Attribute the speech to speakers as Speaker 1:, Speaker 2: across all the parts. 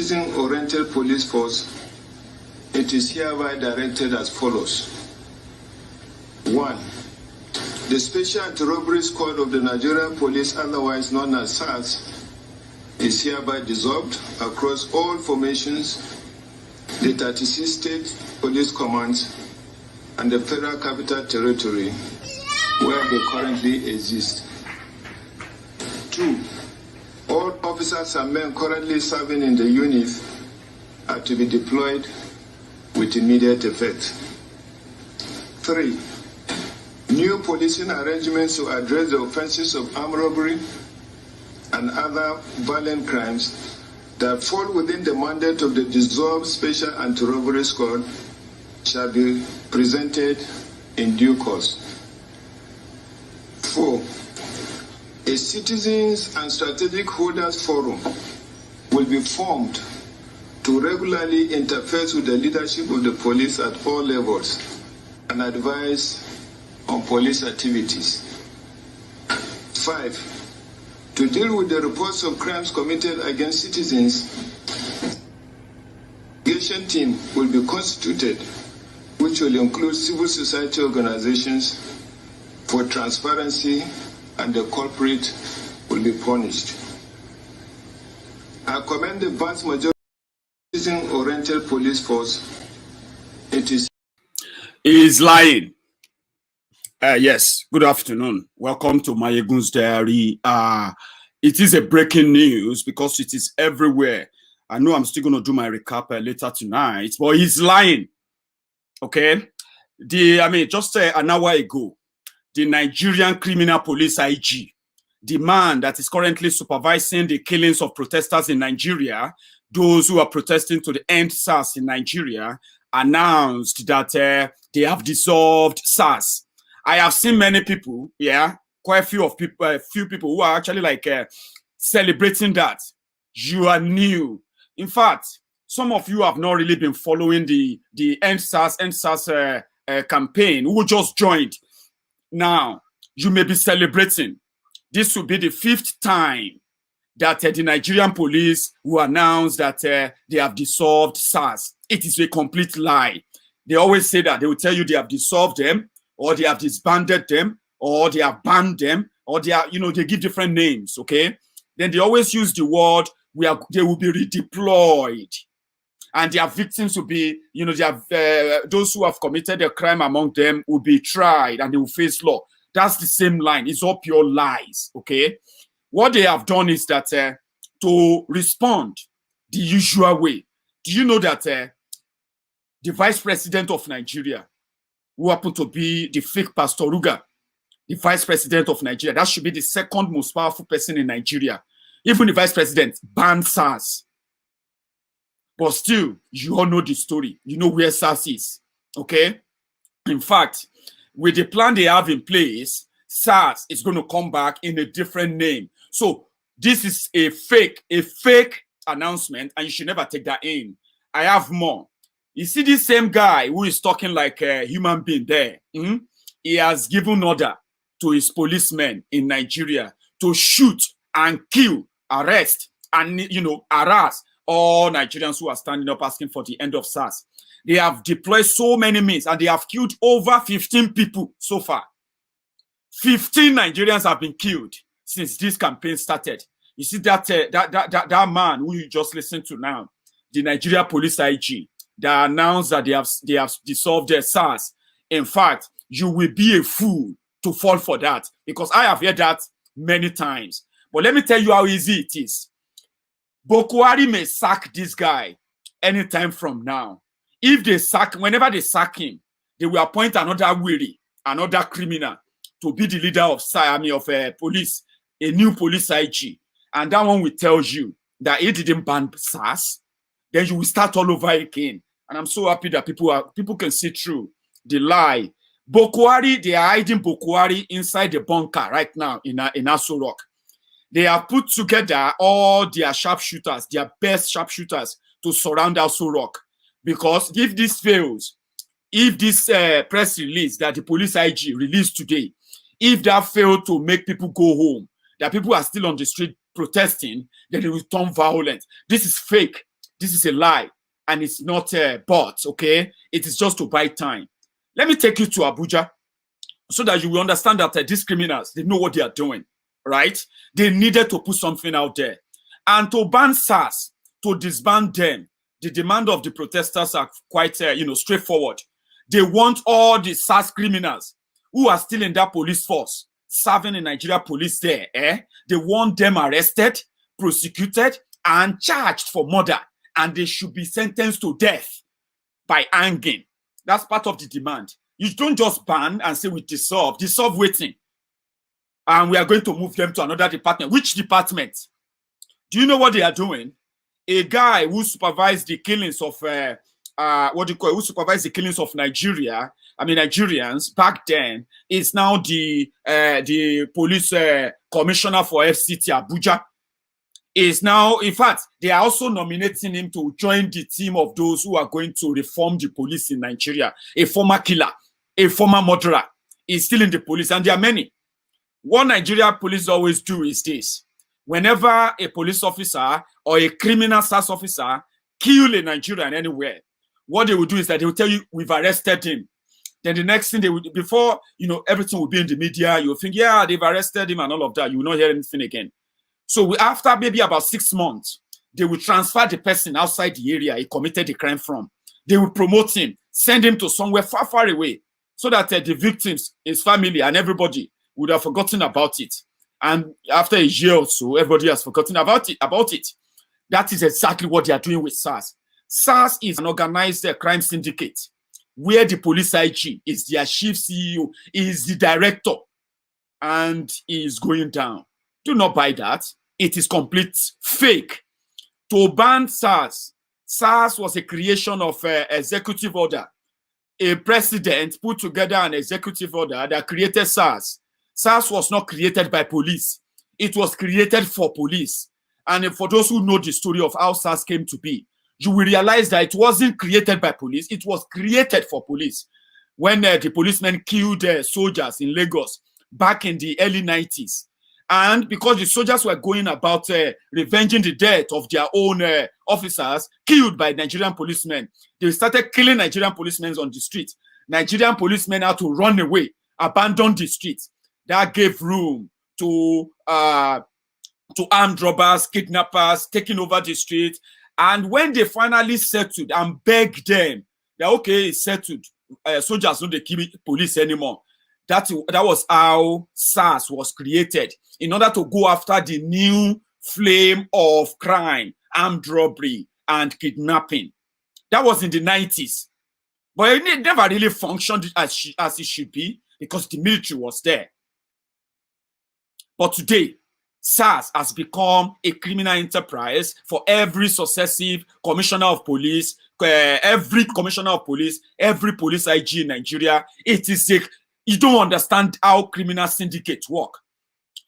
Speaker 1: Citizen-oriented police force, it is hereby directed as follows. 1. The Special Anti-Robbery Squad of the Nigerian Police, otherwise known as SARS, is hereby dissolved across all formations, the 36 state police commands, and the Federal Capital Territory, where they currently exist. 2. All officers and men currently serving in the unit are to be deployed with immediate effect. 3. New policing arrangements to address the offenses of armed robbery and other violent crimes that fall within the mandate of the dissolved Special Anti-Robbery Squad shall be presented in due course. 4. A Citizens and Strategic Holders Forum will be formed to regularly interface with the leadership of the police at all levels and advise on police activities. 5. To deal with the reports of crimes committed against citizens, an investigation team will be constituted, which will include civil society organizations for transparency, and the culprit will be punished. I commend the vast majority of the citizen-oriented police force. It is
Speaker 2: lying. Yes, good afternoon. Welcome to Maiyegun's Diary. It is a breaking news because it is everywhere. I know I'm still going to do my recap later tonight, but he's lying. Okay? Just an hour ago, the Nigerian Criminal Police IG, the man that is currently supervising the killings of protesters in Nigeria, those who are protesting to the end SARS in Nigeria, announced that they have dissolved SARS. I have seen many people, quite a few people who are actually celebrating that. You are new. In fact, some of you have not really been following the end SARS campaign, who just joined. Now, you may be celebrating. This will be the 5th time that the Nigerian police will announce that they have dissolved SARS. It is a complete lie. They always say that. They will tell you they have dissolved them, or they have disbanded them, or they have banned them, or they are, they give different names, okay? Then they always use the word, they will be redeployed. And their victims will be, those who have committed a crime among them will be tried and they will face law. That's the same line. It's all pure lies, okay? What they have done is that to respond the usual way. Do you know that the vice president of Nigeria, who happened to be the fake Pastor Ruga, the vice president of Nigeria, that should be the second most powerful person in Nigeria. Even the vice president banned SARS. But still, you all know the story. You know where SARS is, okay? In fact, with the plan they have in place, SARS is going to come back in a different name. So this is a fake announcement, and you should never take that in. I have more. You see this same guy who is talking like a human being there. He has given order to his policemen in Nigeria to shoot and kill, arrest, and harass all Nigerians who are standing up asking for the end of SARS. They have deployed so many means and they have killed over 15 people so far. 15 Nigerians have been killed since this campaign started. You see that man who you just listened to now, the Nigeria Police IG, that announced that they have dissolved their SARS. In fact, you will be a fool to fall for that, because I have heard that many times. But let me tell you how easy it is. Boko Haram may sack this guy anytime from now. Whenever they sack him, they will appoint another weary, another criminal to be the leader of police, a new police IG. And that one will tell you that he didn't ban SARS. Then you will start all over again. And I'm so happy that people can see through the lie. Boko Haram, they are hiding Boko Haram inside the bunker right now in Aso Rock. They have put together all their sharpshooters, their best sharpshooters, to surround Aso Rock. Because if this fails, if this press release that the police IG released today, if that failed to make people go home, that people are still on the street protesting, then it will turn violent. This is fake. this is a lie and it's not a bot, okay? It is just to buy time. Let me take you to Abuja so that you will understand that these criminals, they know what they are doing, right? They needed to put something out there. And to ban SARS, to disband them, the demand of the protesters are quite, straightforward. They want all the SARS criminals who are still in that police force, serving in Nigeria police there, they want them arrested, prosecuted, and charged for murder. And they should be sentenced to death by hanging. That's part of the demand. You don't just ban and say we dissolve waiting. And we are going to move them to another department. Which department? Do you know what they are doing? A guy who supervised the killings of who supervised the killings of Nigerians back then is now the police commissioner for FCT Abuja. Is now, in fact, they are also nominating him to join the team of those who are going to reform the police in Nigeria. A former killer, a former murderer is still in the police, and there are many. What Nigeria police always do is this. Whenever a police officer or a criminal SARS officer kill a Nigerian anywhere, what they will do is that they will tell you, we've arrested him. Then the next thing they will, before, everything will be in the media, you'll think, yeah, they've arrested him and all of that. You will not hear anything again. So after maybe about 6 months, they will transfer the person outside the area he committed the crime from. They will promote him, send him to somewhere far, far away, so that the victims, his family, and everybody would have forgotten about it. And after a year or so, everybody has forgotten about it. That is exactly what they are doing with SARS. SARS is an organized crime syndicate where the police IG is their chief CEO, is the director, and is going down. Do not buy that. It is complete fake. To ban SARS was a creation of executive order. A president put together an executive order that created SARS. SARS was not created by police. It was created for police. And for those who know the story of how SARS came to be, you will realize that it wasn't created by police. It was created for police. When the policemen killed soldiers in Lagos back in the early 90s. And because the soldiers were going about revenging the death of their own officers killed by Nigerian policemen, they started killing Nigerian policemen on the street. Nigerian policemen had to run away, abandon the streets. That gave room to armed robbers, kidnappers, taking over the street. And when they finally settled and begged them that, okay, it's settled, soldiers don't kill police anymore. That was how SARS was created, in order to go after the new flame of crime, armed robbery, and kidnapping. That was in the 90s. But it never really functioned as it should be, because the military was there. But today, SARS has become a criminal enterprise for every successive commissioner of police, every commissioner of police, every police IG in Nigeria. You don't understand how criminal syndicates work.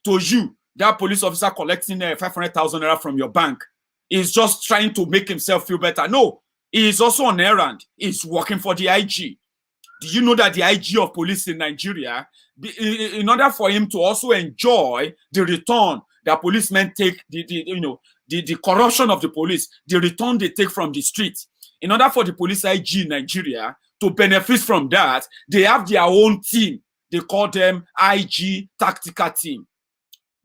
Speaker 2: To you, that police officer collecting 500,000 naira from your bank is just trying to make himself feel better. No, he is also on errand. He's working for the IG. Do you know that the IG of police in Nigeria, in order for him to also enjoy the return that policemen take, the corruption of the police, the return they take from the street, in order for the police IG in Nigeria to benefit from that, they have their own team. They call them IG tactical team.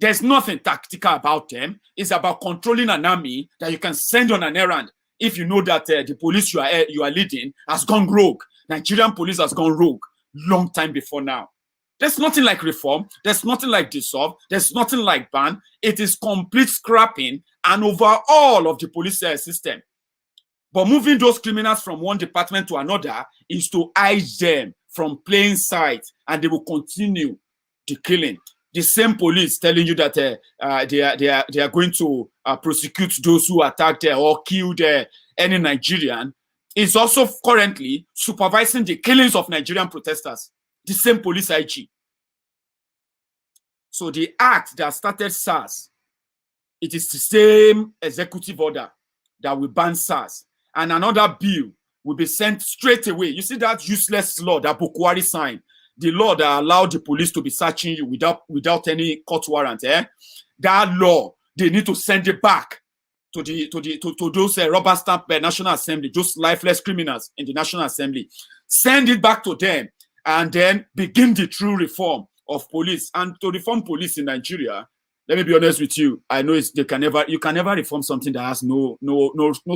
Speaker 2: There's nothing tactical about them. It's about controlling an army that you can send on an errand if you know that the police you are leading has gone rogue. Nigerian police has gone rogue long time before now. There's nothing like reform. There's nothing like dissolve. There's nothing like ban. It is complete scrapping and overall of the police system. But moving those criminals from one department to another is to hide them from plain sight, and they will continue the killing. The same police telling you that they are going to prosecute those who attacked or killed any Nigerian is also currently supervising the killings of Nigerian protesters. The same police IG. So the act that started SARS, it is the same executive order that will ban SARS. And another bill will be sent straight away. You see that useless law that Bukwari signed, the law that allowed the police to be searching you without any court warrant. That law, they need to send it back to those rubber stamp National Assembly, those lifeless criminals in the National Assembly. Send it back to them, and then begin the true reform of police. And to reform police in Nigeria, let me be honest with you, I know you can never reform something that has no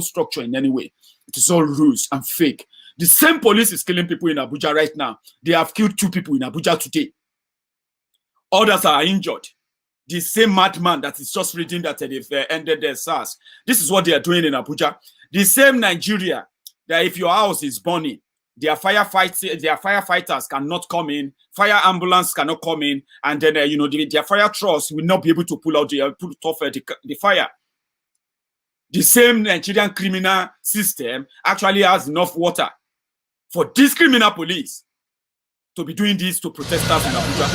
Speaker 2: structure in any way. It is all rules and fake. The same police is killing people in Abuja right now. They have killed 2 people in Abuja today. Others are injured. The same madman that is just reading that they've ended their SARS. This is what they are doing in Abuja. The same Nigeria that if your house is burning, their firefighters cannot come in, fire ambulance cannot come in, and then their fire trucks will not be able to pull off the fire. The same Nigerian criminal system actually has enough water for this criminal police to be doing this to protesters in Abuja.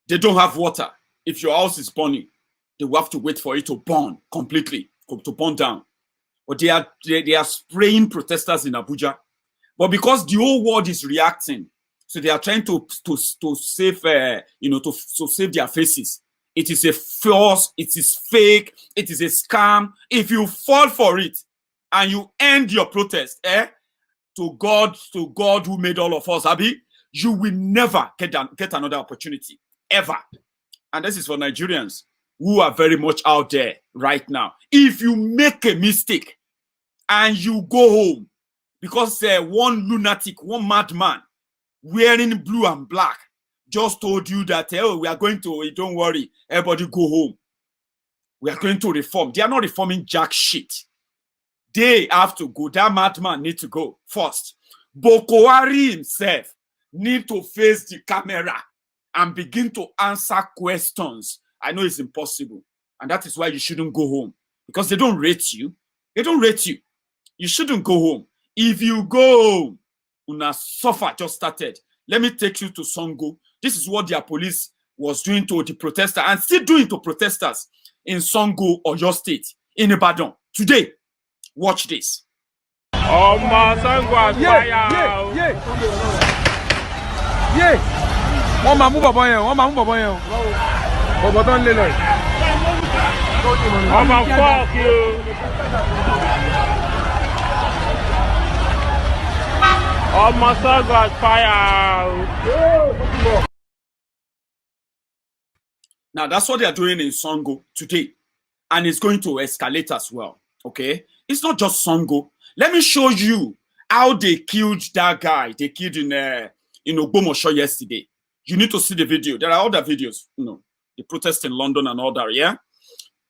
Speaker 2: They don't have water. If your house is burning, they will have to wait for it to burn completely, to burn down. But they are spraying protesters in Abuja. But because the whole world is reacting, so they are trying to save to save their faces. It is a false, it is fake, it is a scam. If you fall for it and you end your protest, to God who made all of us, Abi, you will never get another opportunity. Ever. And this is for Nigerians who are very much out there right now. If you make a mistake and you go home because one lunatic, one madman wearing blue and black just told you that, we are going to, don't worry, everybody go home. We are going to reform. They are not reforming jack shit. They have to go. That madman need to go first. Boko Haram himself need to face the camera and begin to answer questions. I know it's impossible. And that is why you shouldn't go home. Because they don't rate you. They don't rate you. You shouldn't go home. If you go home, una suffer just started. Let me take you to Songo. This is what their police was doing to the protesters and still doing to protesters in Songo, Oyo State, in Ibadan. Today, watch this.
Speaker 3: Oh, my Songo is fire.
Speaker 4: Yeah. Wọ́n máa mú bọ̀bọ̀ yẹn, bọ̀bọ̀ tó ń lé lọ.
Speaker 3: Ọmọ fọ́ọ̀kì o. Ọmọ Songo is fire.
Speaker 2: Now, that's what they are doing in Songo today. And it's going to escalate as well, okay? It's not just Songo. Let me show you how they killed that guy. They killed in Ogbomoso yesterday. You need to see the video. There are other videos, the protest in London and all that, yeah?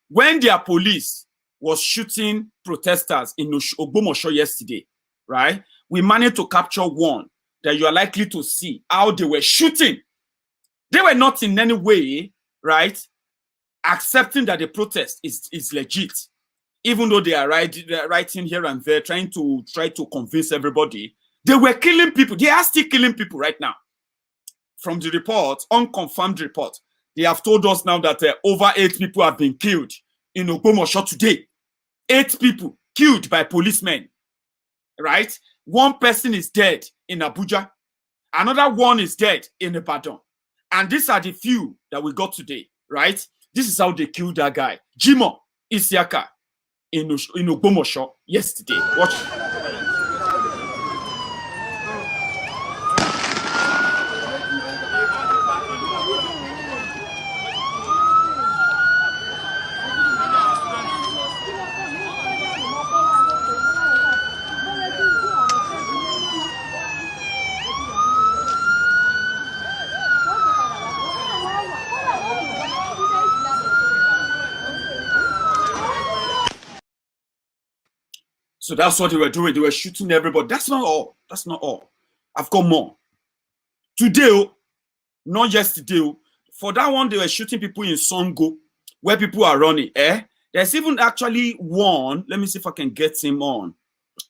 Speaker 2: When their police was shooting protesters in Ogbomoso yesterday, right? We managed to capture one that you are likely to see how they were shooting. They were not in any way, right, accepting that the protest is legit. Even though they are writing here and there, trying to convince everybody, they were killing people. They are still killing people right now. From the report, unconfirmed report, they have told us now that over 8 people have been killed in Ogbomoso today. 8 people killed by policemen, right? 1 person is dead in Abuja. Another 1 is dead in Ibadan. And these are the few that we got today, right? This is how they killed that guy, Jimo Isiaka, in Ogbomoso yesterday. Watch. So that's what they were doing. They were shooting everybody. That's not all. That's not all. I've got more. Today, not yesterday, for that one, they were shooting people in Songo, where people are running. There's even actually one. Let me see if I can get him on.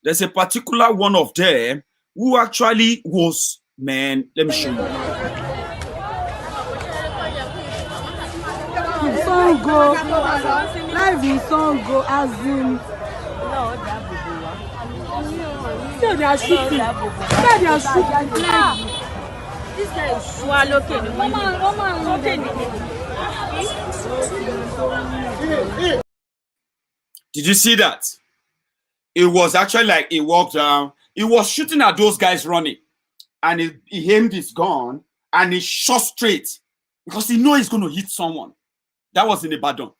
Speaker 2: There's a particular one of them who actually was, man, let me show you.
Speaker 5: Songo, live in Songo, as in. No, they are shooting. No, they are shooting. This guy is swallowing.
Speaker 2: Did you see that? It was actually like he walked down. He was shooting at those guys running. And he aimed his gun and he shot straight because he knew he's going to hit someone. That was in Ibadan.